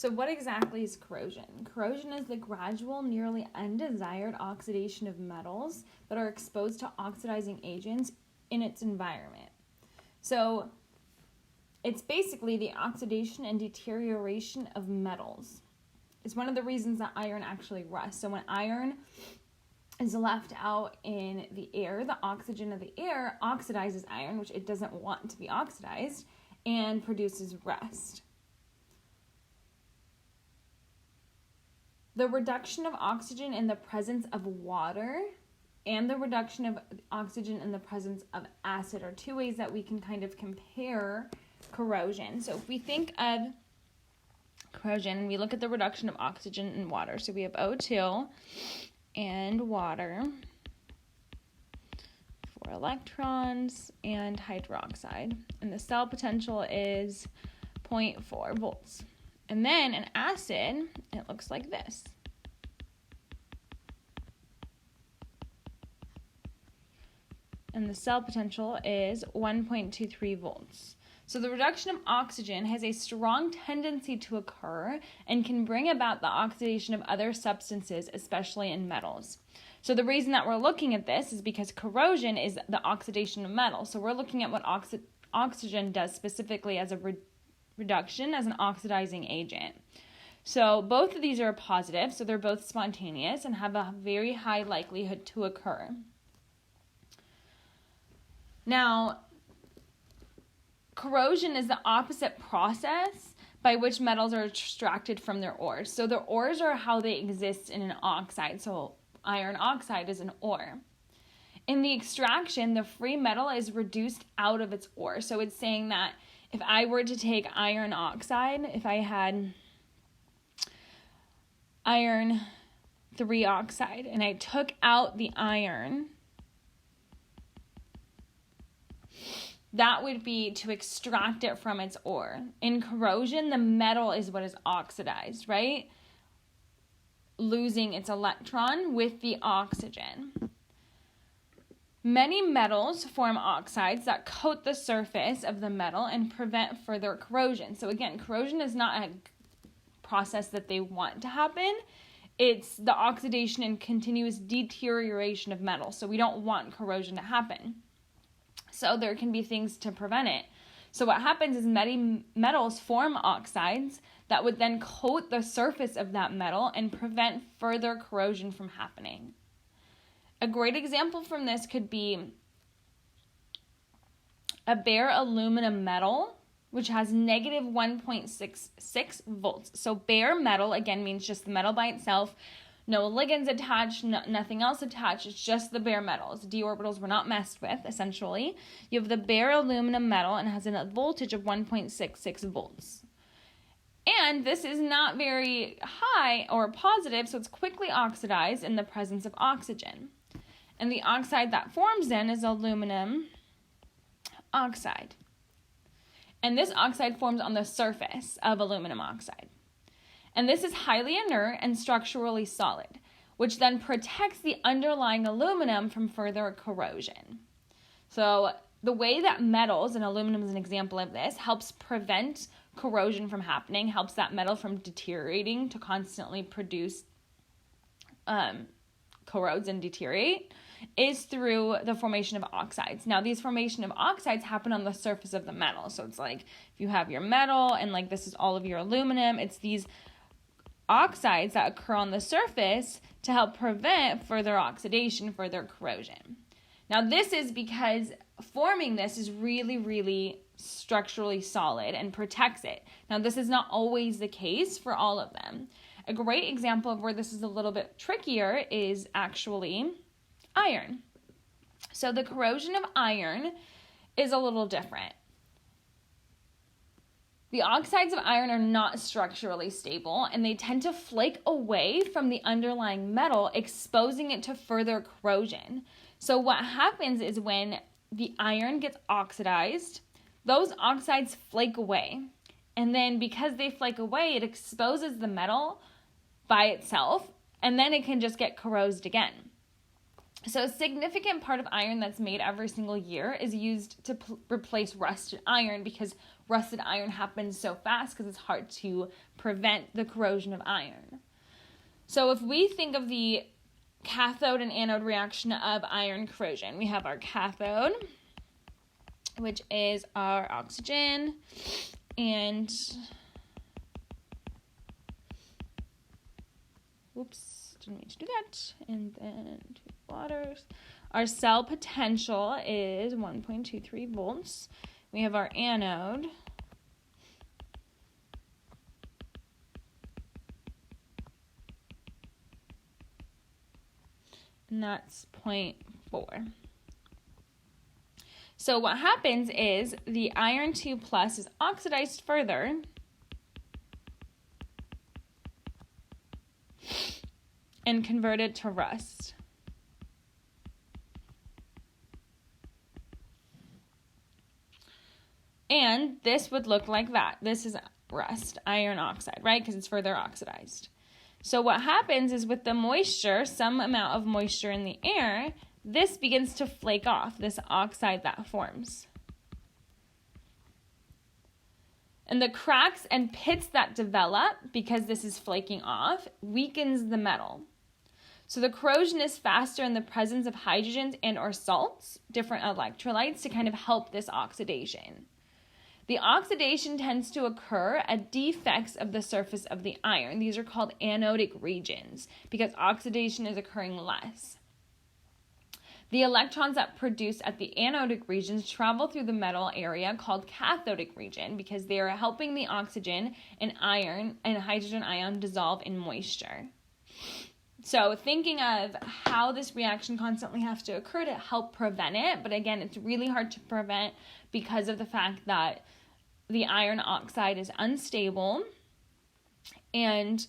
So what exactly is corrosion? Corrosion is the gradual, nearly undesired oxidation of metals that are exposed to oxidizing agents in its environment. So it's basically the oxidation and deterioration of metals. It's one of the reasons that iron actually rusts. So when iron is left out in the air, the oxygen of the air oxidizes iron, which it doesn't want to be oxidized, and produces rust. The reduction of oxygen in the presence of water and the reduction of oxygen in the presence of acid are two ways that we can kind of compare corrosion. So if we think of corrosion, we look at the reduction of oxygen in water. So we have O2 and water, 4 electrons, and hydroxide. And the cell potential is 0.4 volts. And then an acid, it looks like this. And the cell potential is 1.23 volts. So the reduction of oxygen has a strong tendency to occur and can bring about the oxidation of other substances, especially in metals. So the reason that we're looking at this is because corrosion is the oxidation of metals. So we're looking at what oxygen does specifically as a reduction, as an oxidizing agent. So both of these are positive, so they're both spontaneous and have a very high likelihood to occur. Now, corrosion is the opposite process by which metals are extracted from their ores. So the ores are how they exist in an oxide. So iron oxide is an ore. In the extraction, the free metal is reduced out of its ore. So it's saying that if I were to take iron oxide, if I had iron 3 oxide and I took out the iron, that would be to extract it from its ore. In corrosion, the metal is what is oxidized, right? Losing its electron with the oxygen. Many metals form oxides that coat the surface of the metal and prevent further corrosion. So again, corrosion is not a process that they want to happen. It's the oxidation and continuous deterioration of metal. So we don't want corrosion to happen. So there can be things to prevent it. So what happens is many metals form oxides that would then coat the surface of that metal and prevent further corrosion from happening. A great example from this could be a bare aluminum metal, which has negative 1.66 volts. So bare metal, again, means just the metal by itself. No ligands attached, nothing else attached. It's just the bare metals. D orbitals were not messed with, essentially. You have the bare aluminum metal and it has a voltage of 1.66 volts. And this is not very high or positive, so it's quickly oxidized in the presence of oxygen. And the oxide that forms then is aluminum oxide. And this oxide forms on the surface of aluminum oxide. And this is highly inert and structurally solid, which then protects the underlying aluminum from further corrosion. So the way that metals, and aluminum is an example of this, helps prevent corrosion from happening, helps that metal from deteriorating to constantly produce corrodes and deteriorate, is through the formation of oxides. Now, these formation of oxides happen on the surface of the metal. So it's like if you have your metal and like this is all of your aluminum, it's these oxides that occur on the surface to help prevent further oxidation, further corrosion. Now, this is because forming this is really, really structurally solid and protects it. Now, this is not always the case for all of them. A great example of where this is a little bit trickier is actually iron. So the corrosion of iron is a little different. The oxides of iron are not structurally stable, and they tend to flake away from the underlying metal, exposing it to further corrosion. So what happens is when the iron gets oxidized, those oxides flake away. And then because they flake away, it exposes the metal by itself, and then it can just get corrosed again. So a significant part of iron that's made every single year is used to replace rusted iron, because rusted iron happens so fast because it's hard to prevent the corrosion of iron. So if we think of the cathode and anode reaction of iron corrosion, we have our cathode, which is our oxygen, and didn't mean to do that, and then 2 waters. Our cell potential is 1.23 volts. We have our anode, and that's 0.4. So what happens is the iron 2 plus is oxidized further, and converted to rust. And this would look like that. This is rust, iron oxide, right? Because it's further oxidized. So what happens is with the moisture, some amount of moisture in the air, this begins to flake off, this oxide that forms. And the cracks and pits that develop, because this is flaking off, weakens the metal. So the corrosion is faster in the presence of hydrogens and or salts, different electrolytes, to kind of help this oxidation. The oxidation tends to occur at defects of the surface of the iron. These are called anodic regions because oxidation is occurring less. The electrons that produce at the anodic regions travel through the metal area called cathodic region because they are helping the oxygen and iron and hydrogen ion dissolve in moisture. So thinking of how this reaction constantly has to occur to help prevent it, but again, it's really hard to prevent because of the fact that the iron oxide is unstable and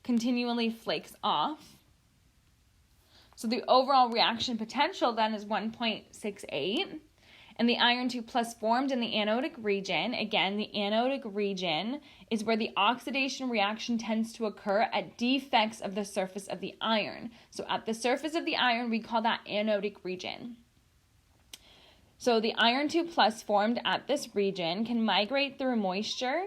continually flakes off. So the overall reaction potential then is 1.68, and the iron 2 plus formed in the anodic region. Again, the anodic region is where the oxidation reaction tends to occur at defects of the surface of the iron. So at the surface of the iron, we call that anodic region. So the iron 2 plus formed at this region can migrate through moisture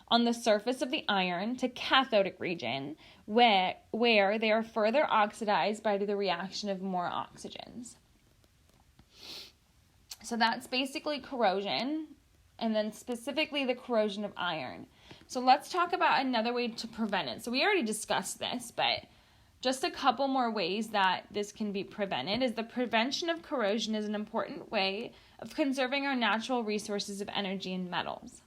on the surface of the iron to cathodic region, where they are further oxidized by the reaction of more oxygens. So that's basically corrosion, and then specifically the corrosion of iron. So let's talk about another way to prevent it. So we already discussed this, but just a couple more ways that this can be prevented is the prevention of corrosion is an important way of conserving our natural resources of energy and metals.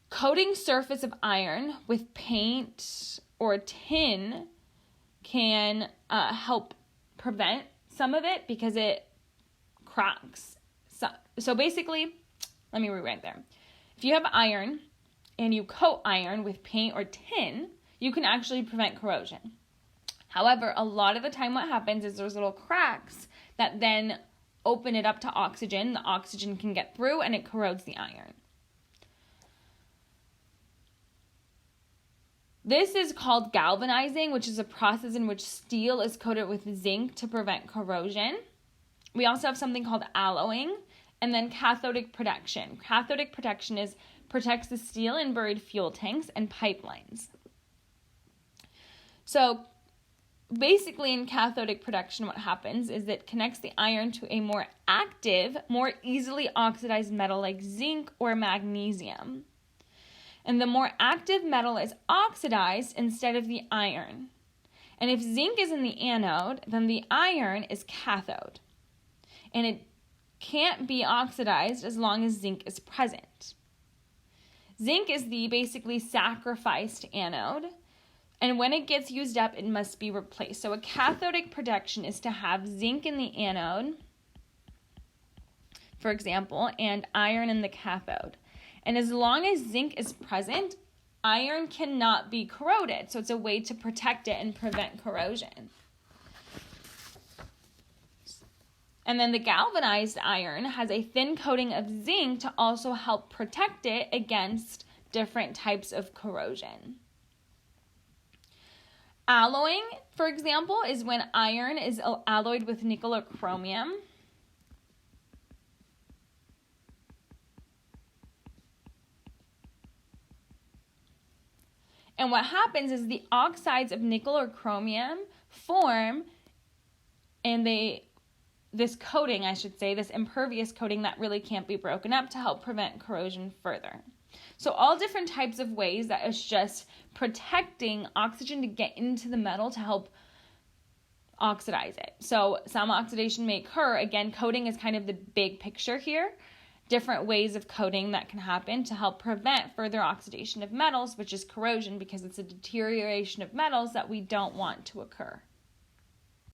Coating surface of iron with paint or tin can help prevent some of it because it cracks. So basically, let me rewrite there. If you have iron and you coat iron with paint or tin, you can actually prevent corrosion. However, a lot of the time what happens is there's little cracks that then open it up to oxygen. The oxygen can get through and it corrodes the iron. This is called galvanizing, which is a process in which steel is coated with zinc to prevent corrosion. We also have something called alloying, and then cathodic protection. Cathodic protection protects the steel in buried fuel tanks and pipelines. So basically in cathodic protection, what happens is it connects the iron to a more active, more easily oxidized metal like zinc or magnesium. And the more active metal is oxidized instead of the iron. And if zinc is in the anode, then the iron is cathode. And it can't be oxidized as long as zinc is present. Zinc is the basically sacrificed anode, and when it gets used up, it must be replaced. So a cathodic protection is to have zinc in the anode, for example, and iron in the cathode. And as long as zinc is present, iron cannot be corroded. So it's a way to protect it and prevent corrosion. And then the galvanized iron has a thin coating of zinc to also help protect it against different types of corrosion. Alloying, for example, is when iron is alloyed with nickel or chromium. And what happens is the oxides of nickel or chromium form, and this coating, I should say, this impervious coating that really can't be broken up to help prevent corrosion further. So all different types of ways that is just protecting oxygen to get into the metal to help oxidize it. So some oxidation may occur. Again, coating is kind of the big picture here. Different ways of coating that can happen to help prevent further oxidation of metals, which is corrosion, because it's a deterioration of metals that we don't want to occur.